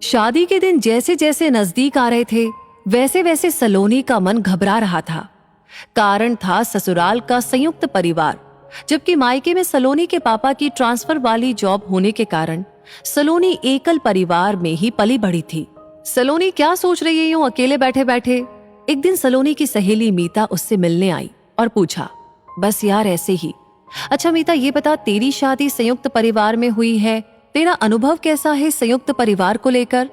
शादी के दिन जैसे जैसे नजदीक आ रहे थे वैसे वैसे सलोनी का मन घबरा रहा था। कारण था ससुराल का संयुक्त परिवार, जबकि मायके में सलोनी के पापा की ट्रांसफर वाली जॉब होने के कारण सलोनी एकल परिवार में ही पली बढ़ी थी। सलोनी क्या सोच रही है यूं अकेले बैठे बैठे? एक दिन सलोनी की सहेली मीता उससे मिलने आई और पूछा, बस यार ऐसे ही। अच्छा मीता, ये बता, तेरी शादी संयुक्त परिवार में हुई है, तेरा अनुभव कैसा है संयुक्त परिवार को लेकर?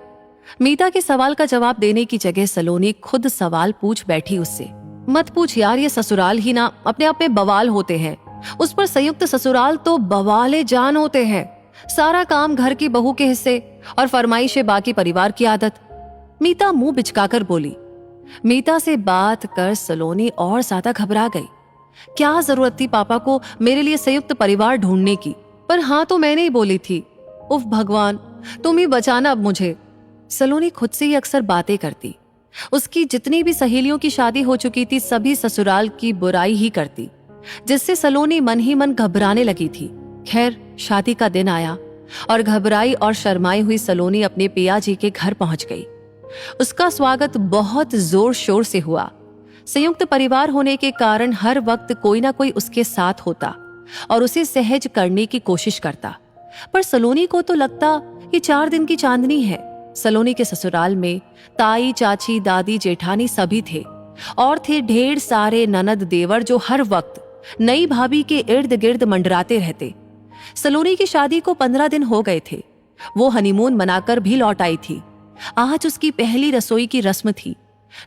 मीता के सवाल का जवाब देने की जगह सलोनी खुद सवाल पूछ बैठी उससे। मत पूछ यार, ये ससुराल ही ना अपने आप में बवाल होते हैं, उस पर संयुक्त ससुराल तो बवाले जान होते हैं। सारा काम घर की बहू के हिस्से और फरमाइशें बाकी परिवार की आदत। मीता मुंह बिचकाकर बोली। मीता से बात कर सलोनी और ज्यादा घबरा गई। क्या जरूरत थी पापा को मेरे लिए संयुक्त परिवार ढूंढने की? पर हाँ तो मैंने ही बोली थी। उफ भगवान, तुम ही बचाना अब मुझे। सलोनी खुद से ही अक्सर बातें करती। उसकी जितनी भी सहेलियों की शादी हो चुकी थी सभी ससुराल की बुराई ही करती, जिससे सलोनी मन ही मन घबराने लगी थी। खैर, शादी का दिन आया और घबराई और शर्माई हुई सलोनी अपने पिया जी के घर पहुंच गई। उसका स्वागत बहुत जोर शोर से हुआ। संयुक्त परिवार होने के कारण हर वक्त कोई ना कोई उसके साथ होता और उसे सहज करने की कोशिश करता। पर सलोनी को तो लगता ये 4 दिन की चांदनी है। सलोनी के ससुराल में ताई, चाची, दादी, जेठानी सभी थे और थे ढेर सारे ननद देवर जो हर वक्त नई भाभी के इर्द गिर्द मंडराते रहते। सलोनी की शादी को 15 दिन हो गए थे। वो हनीमून मनाकर भी लौट आई थी। आज उसकी पहली रसोई की रस्म थी,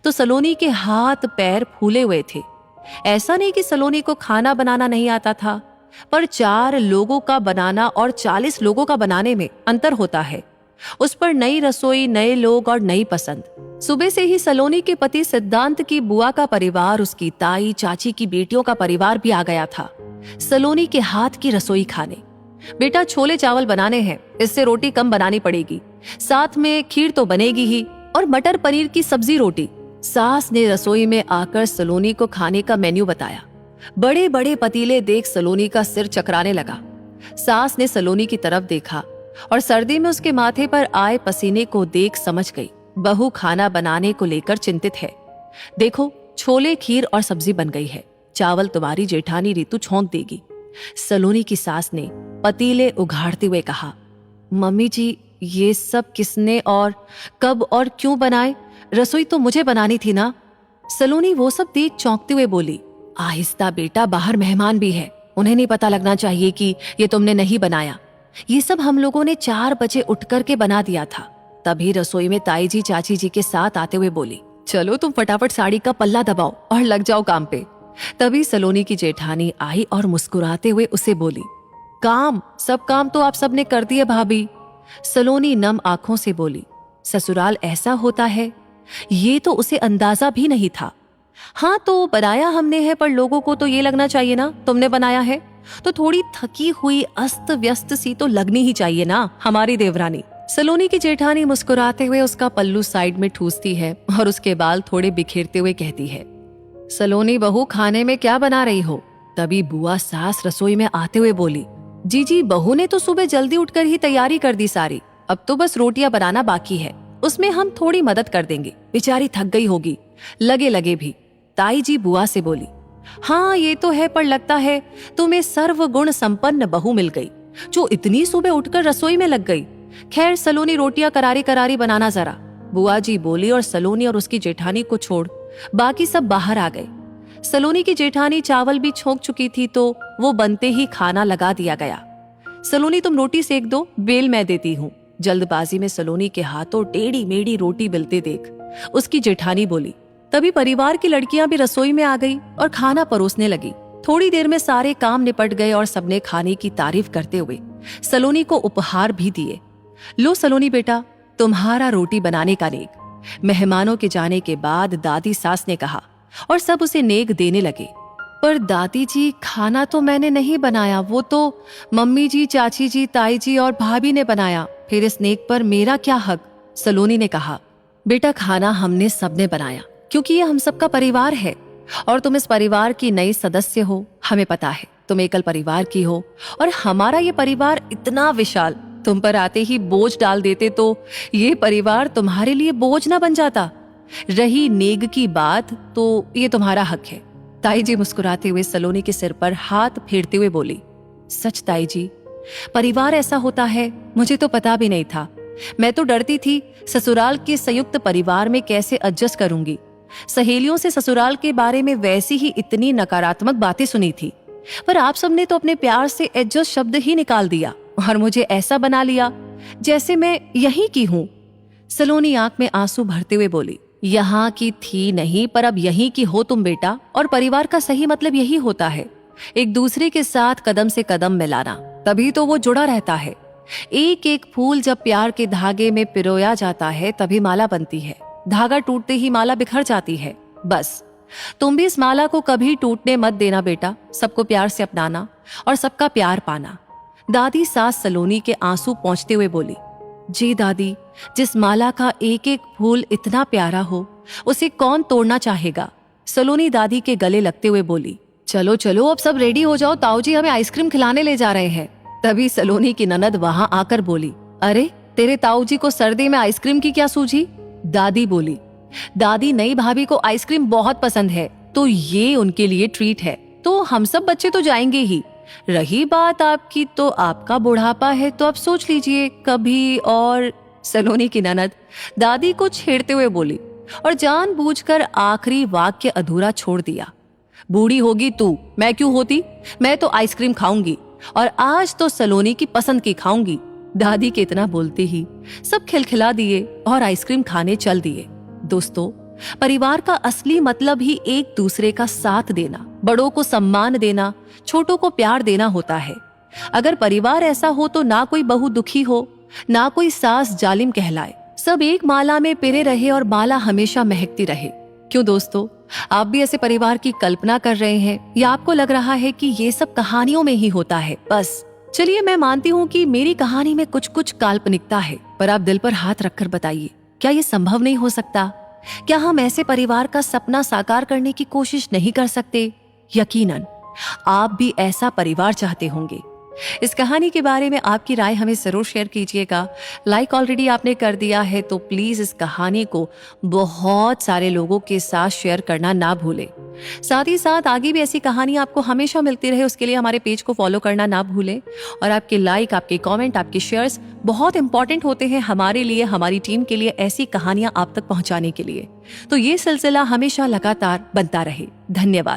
तो सलोनी के हाथ पैर फूले हुए थे। ऐसा नहीं कि सलोनी को खाना बनाना नहीं आता था, पर 4 लोगों का बनाना और 40 लोगों का बनाने में अंतर होता है। उस पर नई रसोई, नए लोग और नई पसंद। सुबह से ही सलोनी के पति सिद्धांत की बुआ का परिवार, उसकी ताई, चाची की बेटियों का परिवार भी आ गया था सलोनी के हाथ की रसोई खाने। बेटा, छोले चावल बनाने हैं, इससे रोटी कम बनानी पड़ेगी, साथ में खीर तो बनेगी ही और मटर पनीर की सब्जी रोटी। सास ने रसोई में आकर सलोनी को खाने का मेन्यू बताया। बड़े बड़े पतीले देख सलोनी का सिर चकराने लगा। सास ने सलोनी की तरफ देखा और सर्दी में उसके माथे पर आए पसीने को देख समझ गई बहू खाना बनाने को लेकर चिंतित है। देखो, छोले, खीर और सब्जी बन गई है, चावल तुम्हारी जेठानी रीतू छौंक देगी। सलोनी की सास ने पतीले उघाड़ते हुए कहा। मम्मी जी, ये सब किसने और कब और क्यों बनाए? रसोई तो मुझे बनानी थी ना। सलोनी वो सब देख चौंकते हुए बोली। आहिस्ता बेटा, बाहर मेहमान भी है, उन्हें नहीं पता लगना चाहिए कि ये तुमने नहीं बनाया। ये सब हम लोगों ने 4 बजे उठ करके बना दिया था। तभी रसोई में ताई जी, चाची जी के साथ आते हुए बोली, चलो तुम फटाफट साड़ी का पल्ला दबाओ और लग जाओ काम पे। तभी सलोनी की जेठानी आई और मुस्कुराते हुए उसे बोली, सब काम तो आप सबने कर दिए भाभी। सलोनी नम आंखों से बोली, ससुराल ऐसा होता है, ये तो उसे अंदाजा भी नहीं था। हाँ तो बनाया हमने है, पर लोगों को तो ये लगना चाहिए ना तुमने बनाया है, तो थोड़ी थकी हुई अस्त व्यस्त सी तो लगनी ही चाहिए ना हमारी देवरानी। सलोनी की जेठानी मुस्कुराते हुए उसका पल्लू साइड में ठूसती है और उसके बाल थोड़े बिखेरते हुए कहती है, सलोनी बहू, खाने में क्या बना रही हो? तभी बुआ सास रसोई में आते हुए बोली, जी, बहू ने तो सुबह जल्दी उठकर ही तैयारी कर दी सारी, अब तो बस रोटियां बनाना बाकी है, उसमें हम थोड़ी मदद कर देंगे, बेचारी थक गई होगी, लगे भी। ताई जी बुआ से बोली, हाँ ये तो है, पर लगता है तुम्हें सर्वगुण संपन्न बहू मिल गई जो इतनी सुबह उठकर रसोई में लग गई। खैर सलोनी, रोटियां करारी करारी बनाना जरा, बुआ जी बोली और सलोनी और उसकी जेठानी को छोड़ बाकी सब बाहर आ गए। सलोनी की जेठानी चावल भी छोंक चुकी थी तो वो बनते ही खाना लगा दिया गया। सलोनी, तुम रोटी सेक दो, बेल मैं देती हूँ। जल्दबाजी में सलोनी के हाथों टेढ़ी मेढ़ी रोटी बेलते देख उसकी जेठानी बोली। तभी परिवार की लड़कियां भी रसोई में आ गई और खाना परोसने लगी। थोड़ी देर में सारे काम निपट गए और सबने खाने की तारीफ करते हुए सलोनी को उपहार भी दिए। लो सलोनी बेटा, तुम्हारा रोटी बनाने का नेक। मेहमानों के जाने के बाद दादी सास ने कहा और सब उसे नेक देने लगे। पर दादी जी, खाना तो मैंने नहीं बनाया, वो तो मम्मी जी, चाची जी, ताई जी और भाभी ने बनाया, फिर इस नेक पर मेरा क्या हक? सलोनी ने कहा, बेटा खाना हमने सबने बनाया क्योंकि ये हम सबका परिवार है और तुम इस परिवार की नई सदस्य हो। हमें पता है तुम एकल परिवार की हो और हमारा ये परिवार इतना विशाल तुम पर आते ही बोझ डाल देते तो ये परिवार तुम्हारे लिए बोझ ना बन जाता। रही नेग की बात तो ये तुम्हारा हक है। ताई जी मुस्कुराते हुए सलोनी के सिर पर हाथ फेरते हुए बोली, सच ताई जी, परिवार ऐसा होता है मुझे तो पता भी नहीं था। मैं तो डरती थी ससुराल के संयुक्त परिवार में कैसे एडजस्ट करूंगी। सहेलियों से ससुराल के बारे में वैसी ही इतनी नकारात्मक बातें सुनी थी, पर आप सबने तो अपने प्यार से एडजस्ट शब्द ही निकाल दिया और मुझे ऐसा बना लिया जैसे मैं यहीं की हूं। सलोनी आंख में आंसू भरते हुए बोली, यहाँ की थी नहीं पर अब यहीं की हो तुम बेटा। और परिवार का सही मतलब यही होता है, एक दूसरे के साथ कदम से कदम मिलाना, तभी तो वो जुड़ा रहता है। एक एक फूल जब प्यार के धागे में पिरोया जाता है तभी माला बनती है। धागा टूटते ही माला बिखर जाती है। बस तुम भी इस माला को कभी टूटने मत देना बेटा। सबको प्यार से अपनाना और सबका प्यार पाना। दादी सास सलोनी के आंसू पोंछते हुए बोली, जी दादी, जिस माला का एक एक फूल इतना प्यारा हो उसे कौन तोड़ना चाहेगा। सलोनी दादी के गले लगते हुए बोली, चलो चलो अब सब रेडी हो जाओ, ताऊ जी हमें आइसक्रीम खिलाने ले जा रहे हैं। तभी सलोनी की ननद वहां आकर बोली, अरे तेरे ताऊ जी को सर्दी में आइसक्रीम की क्या सूझी। दादी बोली, दादी नई भाभी को आइसक्रीम बहुत पसंद है तो ये उनके लिए ट्रीट है, तो हम सब बच्चे तो जाएंगे ही। रही बात आपकी, तो आपका बुढ़ापा है तो आप सोच लीजिए कभी और। सलोनी की ननद दादी को छेड़ते हुए बोली और जानबूझकर आखिरी वाक्य अधूरा छोड़ दिया। बूढ़ी होगी तू, मैं क्यों होती, मैं तो आइसक्रीम खाऊंगी और आज तो सलोनी की पसंद की खाऊंगी। दादी के इतना बोलते ही सब खिलखिला दिए और आइसक्रीम खाने चल दिए। दोस्तों, परिवार का असली मतलब ही एक दूसरे का साथ देना, बड़ों को सम्मान देना, छोटों को प्यार देना होता है। अगर परिवार ऐसा हो तो ना कोई बहू दुखी हो, ना कोई सास जालिम कहलाए, सब एक माला में पिरे रहे और माला हमेशा महकती रहे। क्यों दोस्तों, आप भी ऐसे परिवार की कल्पना कर रहे हैं या आपको लग रहा है कि ये सब कहानियों में ही होता है बस। चलिए, मैं मानती हूँ कि मेरी कहानी में कुछ कुछ काल्पनिकता है, पर आप दिल पर हाथ रखकर बताइए, क्या ये संभव नहीं हो सकता? क्या हम ऐसे परिवार का सपना साकार करने की कोशिश नहीं कर सकते? यकीनन आप भी ऐसा परिवार चाहते होंगे। इस कहानी के बारे में आपकी राय हमें जरूर शेयर कीजिएगा। लाइक ऑलरेडी आपने कर दिया है तो प्लीज इस कहानी को बहुत सारे लोगों के साथ शेयर करना ना भूलें। साथ ही साथ आगे भी ऐसी कहानी आपको हमेशा मिलती रहे उसके लिए हमारे पेज को फॉलो करना ना भूलें। और आपके लाइक, आपके कमेंट, आपके शेयर्स बहुत इंपॉर्टेंट होते हैं हमारे लिए, हमारी टीम के लिए, ऐसी कहानियां आप तक पहुंचाने के लिए। तो ये सिलसिला हमेशा लगातार बनता रहे। धन्यवाद।